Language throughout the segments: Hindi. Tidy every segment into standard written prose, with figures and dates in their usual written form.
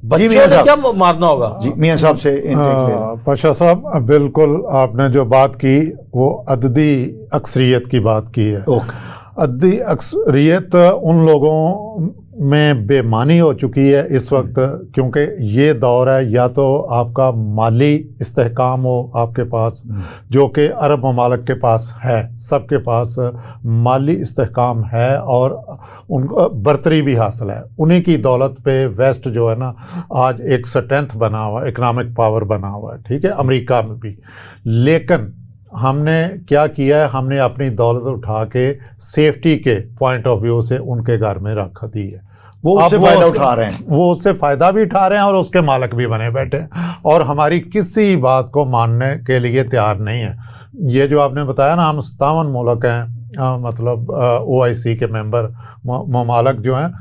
बच्चों ने क्या मारना होगा? जी मियां साहब से पाशा साहब, बिल्कुल आपने जो बात की वो अददी अक्सरियत की बात की है। अददी अक्सरियत उन लोगों में बेमानी हो चुकी है इस वक्त, क्योंकि ये दौर है या तो आपका माली इस्तेहकाम हो आपके पास, जो कि अरब ममालिक के पास है, सबके पास माली इस्तेहकाम है और उनको बरतरी भी हासिल है। उन्हीं की दौलत पे वेस्ट जो है ना आज एक स्ट्रेंथ बना हुआ, इकनॉमिक पावर बना हुआ है, ठीक है, अमेरिका में भी। लेकिन हमने क्या किया है, हमने अपनी दौलत उठा के सेफ्टी के पॉइंट ऑफ व्यू से उनके घर में रख दी है। वो उससे फ़ायदा उठा रहे हैं, वो उससे फ़ायदा भी उठा रहे हैं और उसके मालिक भी बने बैठे हैं और हमारी किसी बात को मानने के लिए तैयार नहीं है। ये जो आपने बताया ना, हम 57 मुल्क हैं, मतलब OIC के मेंबर ममालिक जो हैं,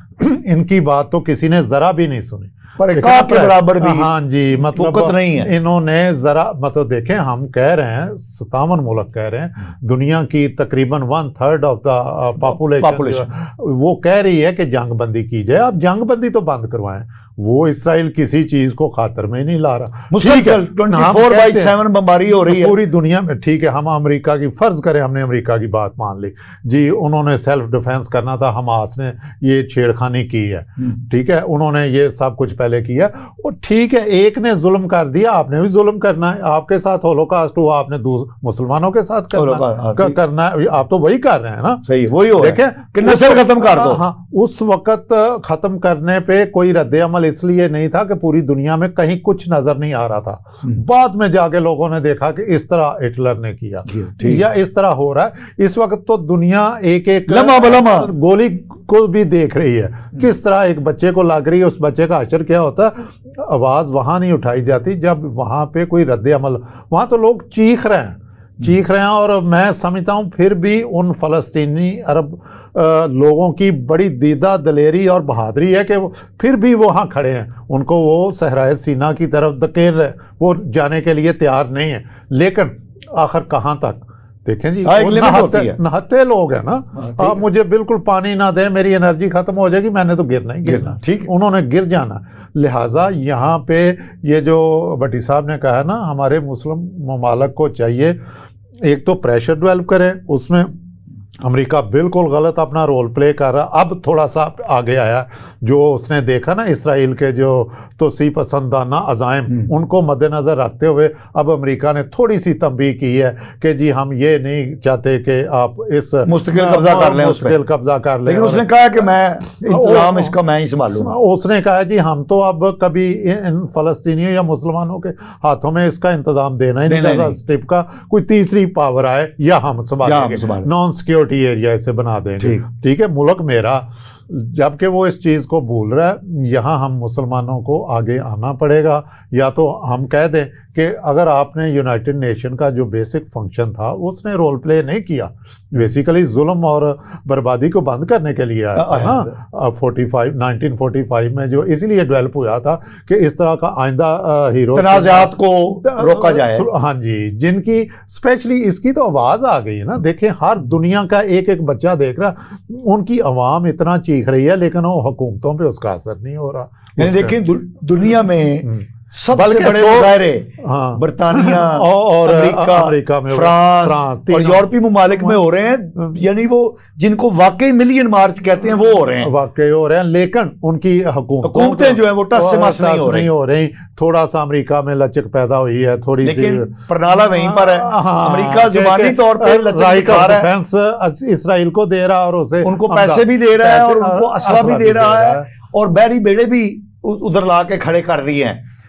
इनकी बात तो किसी ने ज़रा भी नहीं सुनी, पर का के बराबर भी हाँ जी, मतलब नहीं है। इन्होंने जरा मतलब देखें, हम कह रहे हैं 57 मुल्क कह रहे हैं, दुनिया की तकरीबन 1/3 ऑफ द पॉपुलेशन वो कह रही है कि जंग बंदी की जाए। आप जंग बंदी तो बंद करवाएं, वो इसराइल किसी चीज को खातर में नहीं ला रहा। मुसलसल 24/7 बमबारी हो रही है पूरी दुनिया में, ठीक है। हम अमेरिका की फर्ज करें, हमने अमेरिका की बात मान ली जी, उन्होंने सेल्फ डिफेंस करना था, हमास ने ये छेड़खानी की है, ठीक है, उन्होंने ये सब कुछ पहले किया और ठीक है, एक ने जुल्म कर दिया, आपने भी जुल्म करना है। आपके साथ होलोकास्ट हुआ, आपने मुसलमानों के साथ करना है, आप तो वही कर रहे हैं ना, सही वही हो, देखें कि नस्ल खत्म कर दो। हाँ, उस वक्त खत्म करने पे कोई रद्द अमल इसलिए नहीं था कि पूरी दुनिया में कहीं कुछ नजर नहीं आ रहा था। बाद में जाके लोगों ने देखा कि इस तरह हिटलर ने किया या इस तरह हो रहा है। इस वक्त तो दुनिया एक एक लम्हा गोली को भी देख रही है, किस तरह एक बच्चे को लग रही है, उस बच्चे का अशर क्या होता है। आवाज वहां नहीं उठाई जाती जब वहां पे कोई रद्द अमल, वहां तो लोग चीख रहे हैं और मैं समझता हूँ फिर भी उन फ़लस्तीनी अरब लोगों की बड़ी दीदा दलेरी और बहादुरी है कि फिर भी वहाँ खड़े हैं, उनको वो सहराए सीना की तरफ धकेल रहे, वो जाने के लिए तैयार नहीं है। लेकिन आखिर कहाँ तक, देखें जी, नहाते लोग हैं ना, आप मुझे बिल्कुल पानी ना दें, मेरी एनर्जी खत्म हो जाएगी, मैंने तो गिरना ही गिरना, ठीक, उन्होंने गिर जाना। लिहाजा यहाँ पे ये जो भट्टी साहब ने कहा ना, हमारे मुस्लिम ममालिक को चाहिए एक तो प्रेशर डेवलप करें, उसमें अमेरिका बिल्कुल गलत अपना रोल प्ले कर रहा। अब थोड़ा सा आगे आया, जो उसने देखा ना इसराइल के जो तोसी पसंदाना अज़ाइम, उनको मद्देनज़र रखते हुए अब अमेरिका ने थोड़ी सी तंबीह की है कि जी हम ये नहीं चाहते कि आप इस मुस्तकिल कब्जा कर लें, मुस्तकिल कब्जा कर लें। लेकिन उसने कहा कि मैं इंतजाम इसका मैं ही संभालूंगा। उसने कहा जी हम तो अब कभी इन फ़लस्तीनियों या मुसलमानों के हाथों में इसका इंतजाम देना ही नहीं, स्टेप का कोई तीसरी पावर आए या हम संभालेंगे, नॉन सिक्योरिटी एरिया इसे बना देंगे, ठीक है, मुल्क मेरा। जबकि वो इस चीज़ को भूल रहा है। यहाँ हम मुसलमानों को आगे आना पड़ेगा, या तो हम कह दें कि अगर आपने यूनाइटेड नेशन का जो बेसिक फंक्शन था उसने रोल प्ले नहीं किया, बेसिकली जुल्म और बर्बादी को बंद करने के लिए आया था ना 1945 में, जो इसीलिए डेवलप हुआ था कि इस तरह का आइंदा हीरो तनाज़ात को रोका जाए। हाँ जी, जिनकी स्पेशली इसकी तो आवाज़ आ गई है ना, देखें हर दुनिया का एक एक बच्चा देख रहा, उनकी आवाम इतना चीख रही है लेकिन वो हुकूमतों पे उसका असर नहीं हो रहा। यानी देखिए दुनिया में सबसे बड़े मुजाहरे बरतानिया और अमेरिका में, फ्रांस और यूरोपीय ममालिक में हो रहे हैं, यानी वो जिनको वाकई मिलियन मार्च कहते हैं वो हो रहे हैं, वाकई हो रहे हैं। लेकिन उनकी हुकूमतें जो है वो टस से मस नहीं हो रही। थोड़ा सा अमेरिका में लचक पैदा हुई है, थोड़ी सी, लेकिन प्रणाला वहीं पर है। अमेरिका जुबानी तौर पे लचक दिखा रहा है, इसराइल को दे रहा है और उसे उनको पैसे भी दे रहा है और उनको असला भी दे रहा है और बहरी बेड़े भी उधर ला के खड़े कर दिए हैं।